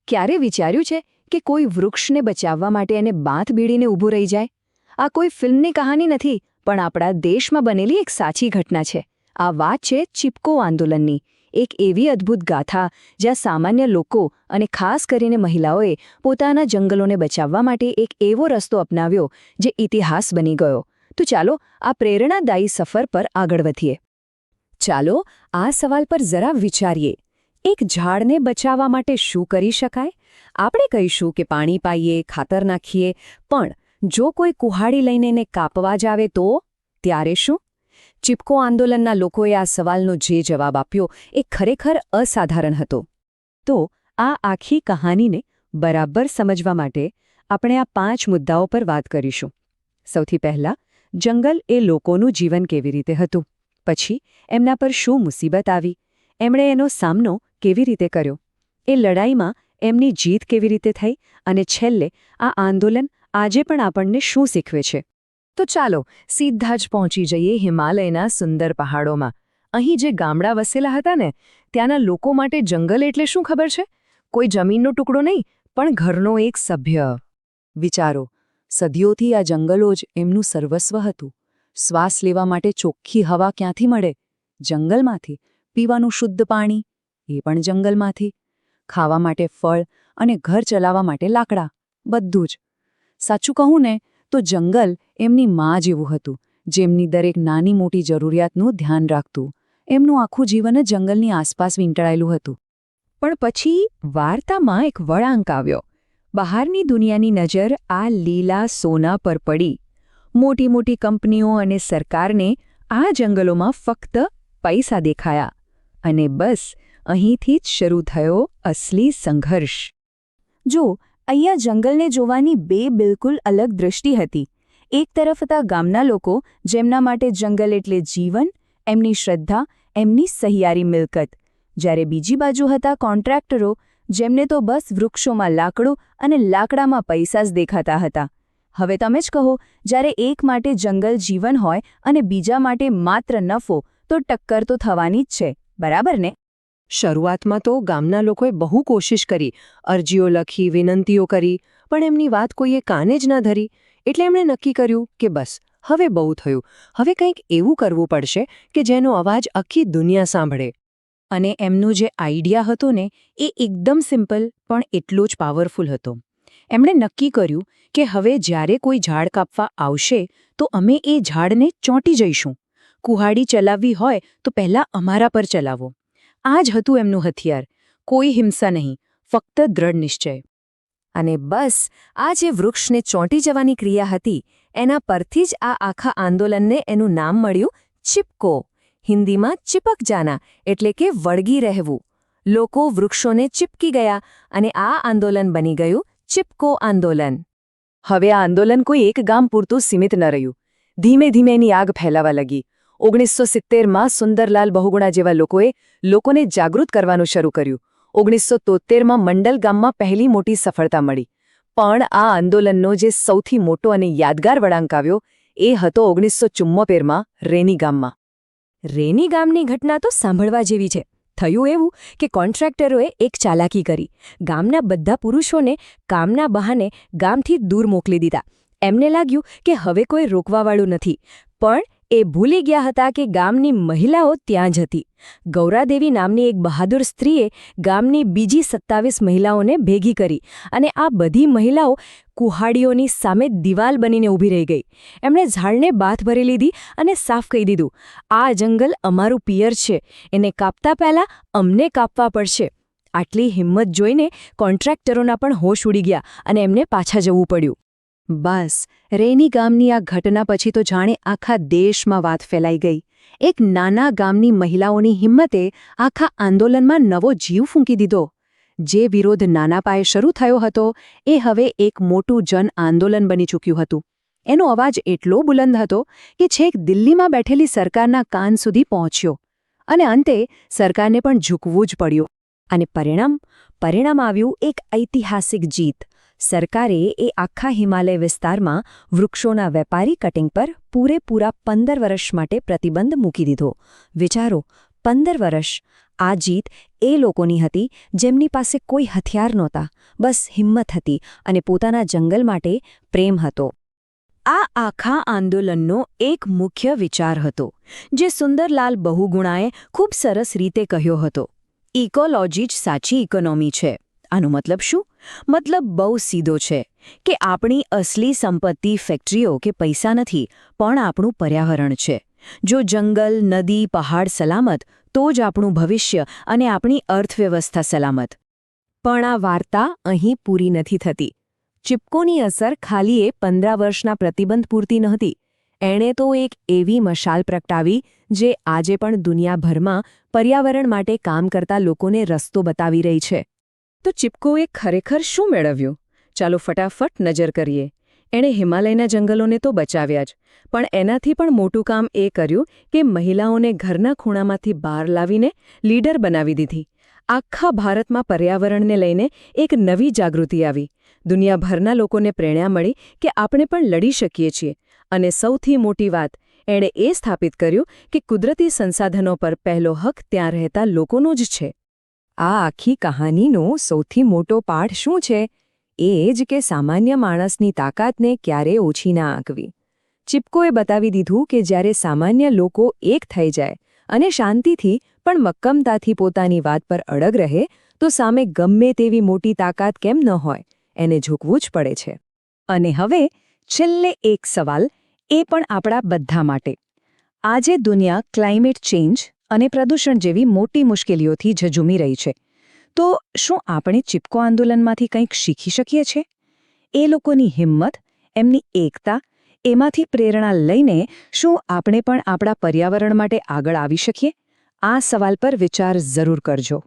ક્યારે વિચાર્યું છે કે કોઈ વૃક્ષને બચાવવા માટે એને બાંધ બીડીને ઊભું રહી જાય? આ કોઈ ફિલ્મની કહાની નથી, પણ આપણા દેશમાં બનેલી એક સાચી ઘટના છે. આ વાત છે ચિપકો આંદોલનની, એક એવી અદ્ભુત ગાથા જ્યાં સામાન્ય લોકો અને ખાસ કરીને મહિલાઓએ પોતાના જંગલોને બચાવવા માટે એક એવો રસ્તો અપનાવ્યો જે ઇતિહાસ બની ગયો. તો ચાલો આ પ્રેરણાદાયી સફર પર આગળ વધીએ. ચાલો આ સવાલ પર જરા વિચારીએ. એક ઝાડને બચાવવા માટે શું કરી શકાય? આપણે કહીશું કે પાણી પાઈએ, ખાતર નાખીએ, પણ જો કોઈ કુહાડી લઈને એને કાપવા જ આવે તો ત્યારે શું? ચિપકો આંદોલનના લોકોએ આ સવાલનો જે જવાબ આપ્યો એ ખરેખર અસાધારણ હતો. તો આ આખી કહાનીને બરાબર સમજવા માટે આપણે આ 5 મુદ્દાઓ પર વાત કરીશું. સૌથી પહેલાં, જંગલ એ લોકોનું જીવન કેવી રીતે હતું? પછી એમના પર શું મુસીબત આવી? એમણે એનો સામનો કેવી રીતે કર્યો? એ લડાઈમાં એમની જીત કેવી રીતે થઈ? અને છેલ્લે આ આંદોલન આજે પણ આપણને શું શીખવે છે? તો ચાલો સીધા જ પહોંચી જઈએ હિમાલયના સુંદર પહાડોમાં. અહીં જે ગામડા વસેલા હતા ને, ત્યાંના લોકો માટે જંગલ એટલે શું ખબર છે? કોઈ જમીનનો ટુકડો નહીં, પણ ઘરનો એક સભ્ય. વિચારો, સદીઓથી આ જંગલો જ એમનું સર્વસ્વ હતું. શ્વાસ લેવા માટે ચોખ્ખી હવા ક્યાંથી મળે? જંગલમાંથી. પીવાનું શુદ્ધ પાણી? એ પણ જંગલમાંથી. ખાવા માટે ફળ અને ઘર ચલાવવા માટે લાકડા, બધું જ. સાચું કહું ને તો જંગલ એમની માં જેવું હતું, જેમની દરેક નાની મોટી જરૂરિયાતનું ધ્યાન રાખતું. એમનું આખું જીવન જ જંગલની આસપાસ વીંટળાયેલું હતું. પણ પછી વાર્તામાં એક વળાંક આવ્યો. બહારની દુનિયાની નજર આ લીલા સોના પર પડી. મોટી મોટી કંપનીઓ અને સરકારને આ જંગલોમાં ફક્ત પૈસા દેખાયા. અને બસ અહીંથી જ શરૂ થયો અસલી સંઘર્ષ. જો અહીંયા જંગલને જોવાની બે બિલકુલ અલગ દૃષ્ટિ હતી. એક તરફ હતા ગામના લોકો, જેમના માટે જંગલ એટલે જીવન, એમની શ્રદ્ધા, એમની સહિયારી મિલકત. જ્યારે બીજી બાજુ હતા કોન્ટ્રાક્ટરો, જેમને તો બસ વૃક્ષોમાં લાકડું અને લાકડામાં પૈસા જ દેખાતા હતા. હવે તમે જ કહો, જ્યારે એક માટે જંગલ જીવન હોય અને બીજા માટે માત્ર નફો, તો ટક્કર તો થવાની જ છે, બરાબર ને? શરૂઆતમાં તો ગામના લોકોએ બહુ કોશિશ કરી, અરજીઓ લખી, વિનંતીઓ કરી, પણ એમની વાત કોઈએ કાને જ ન ધરી. એટલે એમણે નક્કી કર્યું કે બસ હવે બહુ થયું, હવે કંઈક એવું કરવું પડશે કે જેનો અવાજ આખી દુનિયા સાંભળે. અને એમનું જે આઈડિયા હતો ને, એ એકદમ સિમ્પલ પણ એટલો જ પાવરફુલ હતો. એમણે નક્કી કર્યું કે હવે જ્યારે કોઈ ઝાડ કાપવા આવશે તો અમે એ ઝાડને ચોંટી જઈશું. કુહાડી ચલાવવી હોય તો પહેલાં અમારા પર ચલાવો. આ જ હતું એમનું હથિયાર. કોઈ હિંસા નહીં, ફક્ત દ્રઢ નિશ્ચય. અને બસ આ જે વૃક્ષને ચોંટી જવાની ક્રિયા હતી, એના પરથી જ આ આખા આંદોલનને એનું નામ મળ્યું ચિપકો. હિન્દીમાં ચિપક જાના, એટલે કે વળગી રહેવું. લોકો વૃક્ષોને ચિપકી ગયા અને આ આંદોલન બની ગયું ચિપકો આંદોલન. હવે આ આંદોલન કોઈ એક ગામ પૂરતું સીમિત ન રહ્યું. ધીમે ધીમે એની આગ ફેલાવા લાગી. 1970માં સુંદરલાલ બહુગુણા જેવા લોકોને જાગૃત કરવાનું શરૂ કર્યું. 1973માં મંડલ ગામમાં પહેલી મોટી સફળતા મળી. પણ આ આંદોલનનો જે સૌથી મોટો અને યાદગાર વળાંક આવ્યો એ હતો 1974માં રેની ગામમાં. રેની ગામની ઘટના તો સાંભળવા જેવી છે. થયું એવું કે કોન્ટ્રાક્ટરોએ એક ચાલાકી કરી. ગામના બધા પુરુષોને કામના બહાને ગામથી દૂર મોકલી દીધા. એમને લાગ્યું કે હવે કોઈ રોકવાવાળું નથી. પણ એ ભૂલી ગયા હતા કે ગામની મહિલાઓ ત્યાં જ હતી. ગૌરાદેવી નામની એક બહાદુર સ્ત્રીએ ગામની બીજી 27 મહિલાઓને ભેગી કરી અને આ બધી મહિલાઓ કુહાડીઓની સામે દિવાલ બનીને ઊભી રહી ગઈ. એમણે ઝાડને બાથ ભરી લીધી અને સાફ કહી દીધું, આ જંગલ અમારું પિયર છે, એને કાપતા પહેલાં અમને કાપવા પડશે. આટલી હિંમત જોઈને કોન્ટ્રાક્ટરોના પણ હોશ ઉડી ગયા અને એમને પાછા જવું પડ્યું. બસ રેની ગામની આ ઘટના પછી તો જાણે આખા દેશમાં વાત ફેલાઈ ગઈ. એક નાના ગામની મહિલાઓની હિંમતે આખા આંદોલનમાં નવો જીવ ફૂંકી દીધો. જે વિરોધ નાના પાયે શરૂ થયો હતો એ હવે એક મોટું જન આંદોલન બની ચૂક્યું હતું. એનો અવાજ એટલો બુલંદ હતો કે છેક દિલ્હીમાં બેઠેલી સરકારના કાન સુધી પહોંચ્યો. અને અંતે સરકારને પણ ઝૂકવું જ પડ્યું. અને પરિણામ આવ્યું એક ઐતિહાસિક જીત. સરકારે એ આખા હિમાલય વિસ્તારમાં વૃક્ષોના વેપારી કટિંગ પર પૂરેપૂરા 15 વર્ષ માટે પ્રતિબંધ મૂકી દીધો. વિચારો, 15 વર્ષ! આ જીત એ લોકોની હતી જેમની પાસે કોઈ હથિયાર નહોતા, બસ હિંમત હતી અને પોતાના જંગલ માટે પ્રેમ હતો. આ આખા આંદોલનનો એક મુખ્ય વિચાર હતો જે સુંદરલાલ બહુગુણાએ ખૂબ સરસ રીતે કહ્યો હતો. ઇકોલોજી જ સાચી ઇકોનોમી છે. આનો મતલબ શું? મતલબ બહુ સીધો છે કે આપણી અસલી સંપત્તિ ફેક્ટરીઓ કે પૈસા નથી, પણ આપણું પર્યાવરણ છે. જો જંગલ, નદી, પહાડ સલામત, તો જ આપણું ભવિષ્ય અને આપણી અર્થવ્યવસ્થા સલામત. પણ આ વાર્તા અહીં પૂરી નથી થતી. ચિપકોની અસર ખાલી એ 15 વર્ષના પ્રતિબંધ પૂરતી નહોતી. એણે તો એક એવી મશાલ પ્રગટાવી જે આજે પણ દુનિયાભરમાં પર્યાવરણ માટે કામ કરતા લોકોને રસ્તો બતાવી રહી છે. તો ચિપકોએ ખરેખર શું મેળવ્યું? ચાલો ફટાફટ નજર કરીએ. એણે હિમાલયના જંગલોને તો બચાવ્યા જ, પણ એનાથી પણ મોટું કામ એ કર્યું કે મહિલાઓને ઘરના ખૂણામાંથી બહાર લાવીને લીડર બનાવી દીધી. આખા ભારતમાં પર્યાવરણને લઈને એક નવી જાગૃતિ આવી. દુનિયાભરના લોકોને પ્રેરણા મળી કે આપણે પણ લડી શકીએ છીએ. અને સૌથી મોટી વાત, એણે એ સ્થાપિત કર્યું કે કુદરતી સંસાધનો પર પહેલો હક ત્યાં રહેતા લોકોનો જ છે. આ આખી કહાનીનો સૌથી મોટો પાઠ શું છે? એ જ કે સામાન્ય માણસની તાકાતને ક્યારેય ઓછી ના આંકવી. ચિપકોએ બતાવી દીધું કે જ્યારે સામાન્ય લોકો એક થઈ જાય અને શાંતિથી પણ મક્કમતાથી પોતાની વાત પર અડગ રહે, તો સામે ગમે તેવી મોટી તાકાત કેમ ન હોય, એને ઝૂકવું જ પડે છે. અને હવે છેલ્લે એક સવાલ, એ પણ આપણા બધા માટે. આજે દુનિયા ક્લાઇમેટ ચેન્જ અને પ્રદૂષણ જેવી મોટી મુશ્કેલીઓથી ઝઝૂમી રહી છે. તો શું આપણે ચિપકો આંદોલનમાંથી કંઈક શીખી શકીએ છીએ? એ લોકોની હિંમત, એમની એકતા, એમાંથી પ્રેરણા લઈને શું આપણે પણ આપણા પર્યાવરણ માટે આગળ આવી શકીએ? આ સવાલ પર વિચાર જરૂર કરજો.